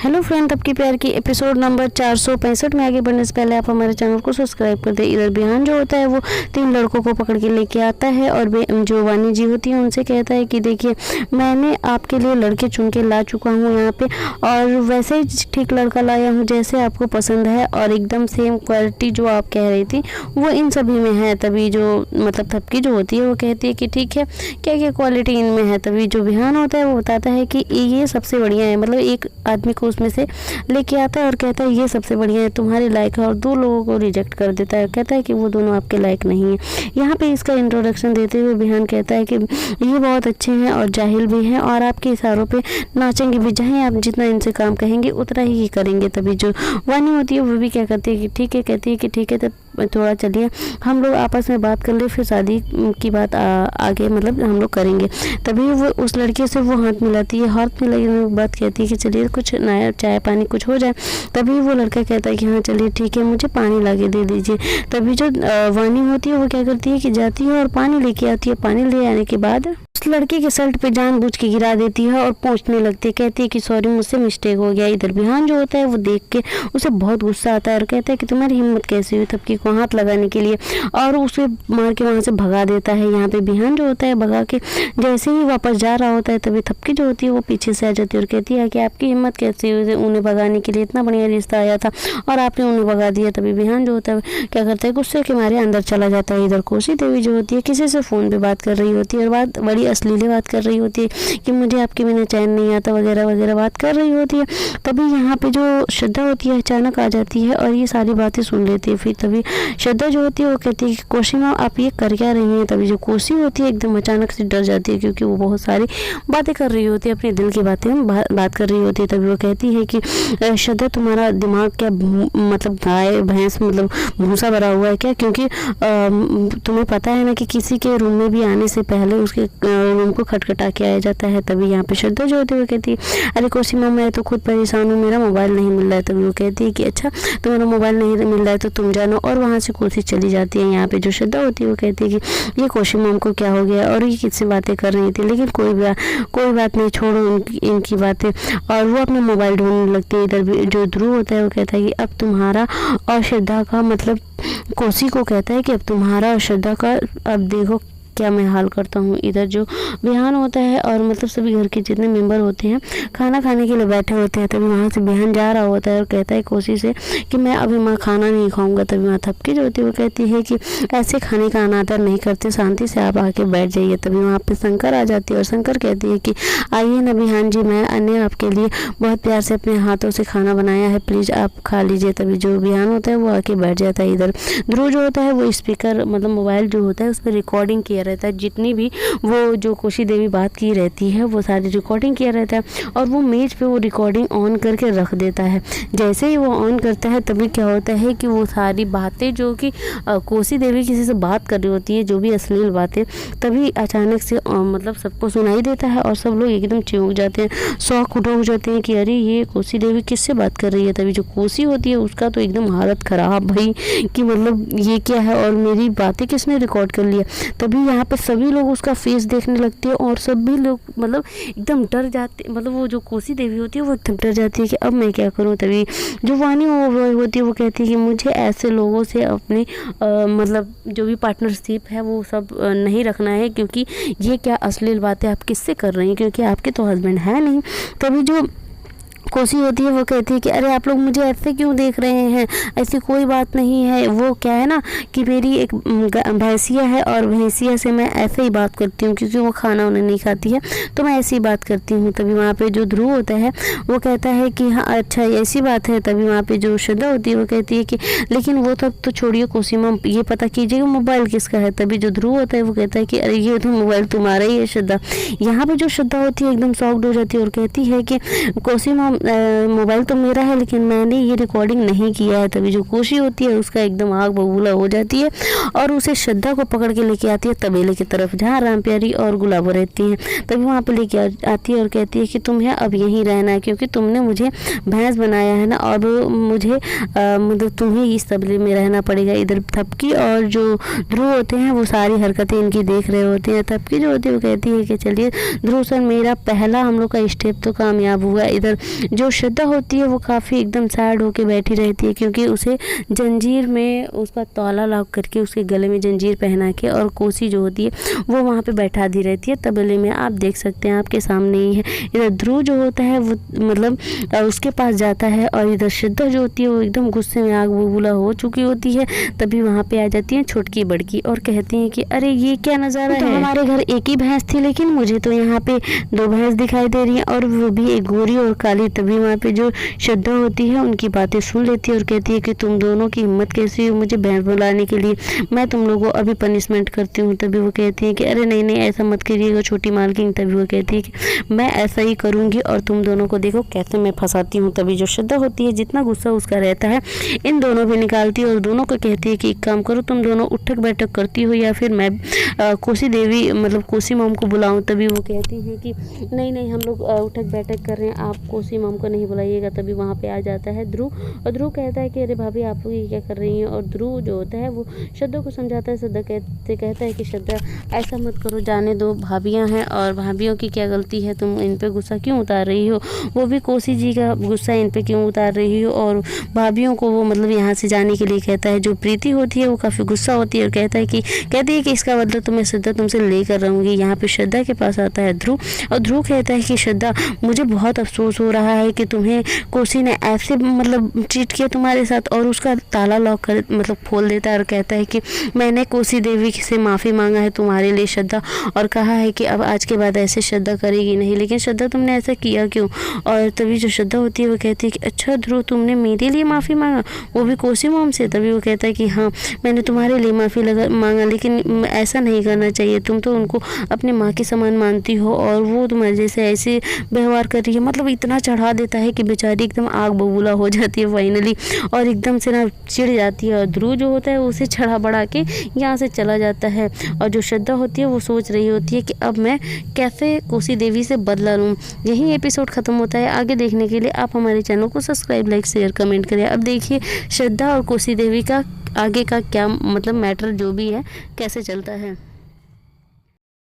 Hello friend, आपकी प्यार की एपिसोड नंबर 465 में आगे बढ़ने से पहले आप हमारे चैनल को सब्सक्राइब कर दें। इधर बिहान जो होता है वो 3 लड़कों को पकड़ के लेके आता है और जो वानी जी होती है उनसे कहता है कि देखिए मैंने आपके लिए लड़के चुन के ला चुका हूँ यहाँ पे, और वैसे ही ठीक लड़का लाया हूँ जैसे आपको पसंद है, और एकदम सेम क्वालिटी जो आप कह रही थी वो इन सभी में है। तभी जो मतलब थपकी जो होती है वो कहती है कि ठीक है, क्या क्या क्वालिटी इनमें है। तभी जो बिहान होता है वो बताता है कि ये सबसे बढ़िया है, मतलब एक आदमी को उसमें से लेके आता है और कहता है ये सबसे बढ़िया है, तुम्हारे लायक है, और 2 लोगों को रिजेक्ट कर देता है, कहता है कि वो दोनों आपके लायक नहीं है। यहाँ पे इसका इंट्रोडक्शन देते हुए बिहान कहता है कि ये बहुत अच्छे हैं और जाहिल भी हैं और आपके इशारों पे नाचेंगे भी, चाहे आप जितना इनसे काम कहेंगे उतना ही करेंगे। तभी जो वानी होती है वो भी क्या करती है कि ठीक है, कहती है कि ठीक है, तब थोड़ा चलिए हम लोग आपस में बात कर ले, फिर शादी की बात आगे मतलब हम लोग करेंगे। तभी वो उस लड़के से वो हाथ मिलाती है, हाथ मिलाने के बाद कहती है कि चलिए कुछ नया चाय पानी कुछ हो जाए। तभी वो लड़का कहता है कि हाँ चलिए ठीक है, मुझे पानी ला के दे दीजिए। तभी जो वानी होती है वो क्या करती है कि जाती है और पानी लेके आती है। पानी ले आने के बाद उस लड़के के शर्ट पे जानबूझ के गिरा देती है और पोंछने लगती है, कहती है कि सॉरी मुझसे मिस्टेक हो गया। इधर बिहान जो होता है वो देख के उसे बहुत गुस्सा आता है और कहता है कि तुम्हारी हिम्मत कैसे हुई थपकी को हाथ लगाने के लिए, और उसे मार के वहाँ से भगा देता है। यहाँ पे बिहान जो होता है भगा के जैसे ही वापस जा रहा होता है तभी थपकी जो होती है वो पीछे से आ जाती है और कहती है कि आपकी हिम्मत कैसे हुई, उन्हें भगाने के लिए इतना बढ़िया रिश्ता आया था और आपने उन्हें भगा दिया। तभी बिहान जो होता है क्या करता है, गुस्से के मारे अंदर चला जाता है। इधर कोसी देवी जो होती है किसी से फ़ोन पे बात कर रही होती है और बात बड़ी अश्लील बात कर रही होती है कि मुझे आपके बिना चैन नहीं आता वगैरह वगैरह बात कर रही होती है। तभी यहाँ पे जो श्रद्धा होती है अचानक आ जाती है और ये सारी बातें सुन लेती है। फिर तभी श्रद्धा जो होती है वो कहती है कि कोसी मैम आप ये कर क्या रही हैं। तभी जो कोसी होती है एकदम अचानक से डर जाती है क्योंकि वो बहुत सारी बातें कर रही होती है, अपने दिल की बातें बात कर रही होती है। तभी वो कहती है कि श्रद्धा तुम्हारा दिमाग क्या मतलब गाय भैंस मतलब भूसा भरा हुआ है क्या, क्योंकि तुम्हें पता है ना कि किसी के रूम में भी आने से पहले उसके रूम को खटखटा के आया जाता है। तभी यहाँ पे श्रद्धा जो होती है वो कहती है अरे कोसी मैम मैं तो खुद परेशान हूँ, मेरा मोबाइल नहीं मिल रहा है। तभी वो कहती है कि अच्छा तुम्हारा मोबाइल नहीं मिल रहा है तो तुम जानो, और वहाँ से कोसी चली जाती है। यहाँ पे जो श्रद्धा होती है वो कहती है कि ये कोसी मैम को क्या हो गया और ये किससे बातें कर रही थी, लेकिन कोई बात नहीं, छोड़ो इनकी बातें, और वो अपना मोबाइल ढूंढने लगती है। इधर जो ध्रुव होता है वो कहता है कि अब तुम्हारा और श्रद्धा का मतलब कोसी को कहता है कि अब तुम्हारा और श्रद्धा का अब देखो क्या मैं हाल करता हूँ। इधर जो बिहान होता है और मतलब सभी घर के जितने मेंबर होते हैं खाना खाने के लिए बैठे होते हैं। तभी वहाँ से बिहान जा रहा होता है और कहता है कोसी से कि मैं अभी माँ खाना नहीं खाऊंगा। तभी वहाँ थपकी जो होती है वो कहती है कि ऐसे खाने का अनादर नहीं करते, शांति से आप आके बैठ जाइए। तभी वहाँ पे शंकर आ जाती है और शंकर कहती है कि आइए ना बिहान जी, मैंने आपके लिए बहुत प्यार से अपने हाथों से खाना बनाया है, प्लीज़ आप खा लीजिए। तभी जो बिहान होता है वो आके बैठ जाता है। इधर ध्रुव जो होता है वो स्पीकर मतलब मोबाइल जो होता है उस पर रिकॉर्डिंग किया रहता है, जितनी भी वो जो कोसी देवी बात की रहती है वो सारी रिकॉर्डिंग किया रहता है, और वो मेज पे वो रिकॉर्डिंग ऑन करके रख देता है। जैसे ही वो ऑन करता है तभी क्या होता है कि वो सारी बातें जो कि कोसी देवी किसी से बात कर रही होती है, जो भी अश्लील बातें, तभी अचानक से मतलब सबको सुनाई देता है और सब लोग एकदम चौंक जाते हैं, शौक हो जाते हैं कि अरे ये कोसी देवी किससे बात कर रही है। तभी जो कोसी होती है उसका तो एकदम हालत ख़राब भाई कि मतलब ये क्या है और मेरी बातें किसने रिकॉर्ड कर लिया। तभी यहाँ पे सभी लोग उसका फेस देखने लगते हैं और सभी लोग मतलब एकदम डर जाते, मतलब वो जो कोसी देवी होती है वो एकदम डर जाती है कि अब मैं क्या करूं। तभी जो वानी होती है वो कहती है कि मुझे ऐसे लोगों से अपनी मतलब जो भी पार्टनरशिप है वो सब नहीं रखना है, क्योंकि ये क्या अश्लील बातें आप किससे कर रही हैं, क्योंकि आपके तो हस्बैंड है नहीं। तभी जो कोसी होती है वो कहती है कि अरे आप लोग मुझे ऐसे क्यों देख रहे हैं, ऐसी कोई बात नहीं है, वो क्या है ना कि मेरी एक भैंसिया है और भैंसिया से मैं ऐसे ही बात करती हूँ क्योंकि वो खाना उन्हें नहीं खाती है तो मैं ऐसी बात करती हूँ। तभी वहाँ पे जो ध्रुव होता है वो कहता है कि हाँ अच्छा ऐसी बात है। तभी वहाँ पे जो श्रद्धा होती है वो कहती है कि लेकिन वो तब तो छोड़िए कोसी मैम, ये पता कीजिएगा मोबाइल किसका है। तभी जो ध्रुव होता है वो कहता है कि अरे ये तो मोबाइल तुम्हारा ही है श्रद्धा। यहाँ पर जो श्रद्धा होती है एकदम शॉक्ड हो जाती है और कहती है कि कोसी मैम मोबाइल तो मेरा है लेकिन मैंने ये रिकॉर्डिंग नहीं किया है। तभी जो कोसी होती है उसका एकदम आग बबूला हो जाती है और उसे श्रद्धा को पकड़ के लेके आती है तबेले की तरफ जहाँ राम प्यारी और गुलाबो रहती हैं। तभी वहाँ पे लेके आती है और कहती है कि तुम्हें अब यहीं रहना है क्योंकि तुमने मुझे भैंस बनाया है ना, और मुझे मतलब तुम्हें इस तबेले में रहना पड़ेगा। इधर थपकी और जो ध्रुव होते हैं वो सारी हरकतें इनकी देख रहे होते हैं। थपकी जो होती है वो कहती है कि चलिए ध्रुव सर मेरा पहला हम लोग का स्टेप तो कामयाब हुआ। इधर जो श्रद्धा होती है वो काफ़ी एकदम सैड होके बैठी रहती है, क्योंकि उसे जंजीर में उसका ताला लॉक करके उसके गले में जंजीर पहना के और कोसी जो होती है वो वहाँ पे बैठा दी रहती है तबेले में। आप देख सकते हैं आपके सामने ही है। इधर ध्रुव जो होता है वो मतलब उसके पास जाता है और इधर श्रद्धा जो होती है वो एकदम गुस्से में आग बबूला हो चुकी होती है। तभी वहाँ पे आ जाती है छोटकी बड़की और कहती हैं कि अरे ये क्या नज़ारा है, हमारे घर एक ही भैंस थी लेकिन मुझे तो यहाँ पे 2 भैंस दिखाई दे रही हैं और वो भी एक गोरी और काली। तभी वहाँ पे जो श्रद्धा होती है उनकी बातें सुन लेती है और कहती है कि तुम दोनों की हिम्मत कैसी हुई मुझे भैंस बुलाने के लिए, मैं तुम लोगों को अभी पनिशमेंट करती हूँ। तभी वो कहती है कि अरे नहीं नहीं ऐसा मत करिएगा छोटी मालकिन। तभी वो कहती है कि मैं ऐसा ही करूँगी और तुम दोनों को देखो कैसे मैं फंसाती हूँ। तभी जो श्रद्धा होती है जितना गुस्सा उसका रहता है इन दोनों पे निकालती है और दोनों को कहती है कि एक काम करो तुम दोनों उठक बैठक करती हो या फिर मैं कोसी देवी मतलब कोसी मॉम को बुलाऊं। तभी वो कहती हैं कि नहीं नहीं हम लोग उठक बैठक कर रहे हैं, आप कोसी मॉम को नहीं बुलाइएगा। तभी वहाँ पे आ जाता है ध्रुव और ध्रुव कहता है कि अरे भाभी आप लोग ये क्या कर रही हैं। और ध्रुव जो होता है वो श्रद्धा को समझाता है। श्रद्धा कहता है कि श्रद्धा ऐसा मत करो, जाने दो, भाभियाँ हैं और भाभियों की क्या गलती है, तुम इन पे गुस्सा क्यों उतार रही हो, वो भी कोसी जी का गुस्सा इन पे क्यों उतार रही हो। और भाभियों को वो मतलब यहाँ से जाने के लिए कहता है। जो प्रीति होती है वो काफ़ी गुस्सा होती है और कहती है कि इसका बदला तो मैं श्रद्धा तुमसे लेकर रहूँगी। यहाँ पे श्रद्धा के पास आता है ध्रुव और ध्रुव कहता है कि श्रद्धा मुझे बहुत अफसोस हो रहा है कि तुम्हें कोसी ने ऐसे मतलब ट्रीट किया तुम्हारे साथ। और उसका ताला लॉक कर मतलब खोल देता है और कहता है कि मैंने कोसी देवी से माफ़ी मांगा है तुम्हारे लिए श्रद्धा, और कहा है कि अब आज के बाद ऐसे श्रद्धा करेगी नहीं। लेकिन श्रद्धा तुमने ऐसा किया क्यों। और तभी जो श्रद्धा होती है वो कहती है कि अच्छा ध्रुव तुमने मेरे लिए माफ़ी मांगा, वो भी कोसी मॉम से। तभी वो कहता है कि हाँ मैंने तुम्हारे लिए माफ़ी मांगा, लेकिन ऐसा नहीं करना चाहिए, तुम तो उनको अपने माँ के समान मानती हो और वो तुम्हारे जैसे ऐसे व्यवहार कर रही है। मतलब इतना चढ़ा देता है कि बेचारी एकदम आग बबूला हो जाती है फाइनली और एकदम से ना चिढ़ जाती है। और ध्रुव जो होता है उसे चढ़ा बढ़ा के यहाँ से चला जाता है। और जो श्रद्धा होती है वो सोच रही होती है कि अब मैं कैसे कोसी देवी से बदला लूँ। यही एपिसोड ख़त्म होता है। आगे देखने के लिए आप हमारे चैनल को सब्सक्राइब, लाइक, शेयर, कमेंट करें। अब देखिए श्रद्धा और कोसी देवी का आगे का क्या मतलब मैटर जो भी है कैसे चलता है।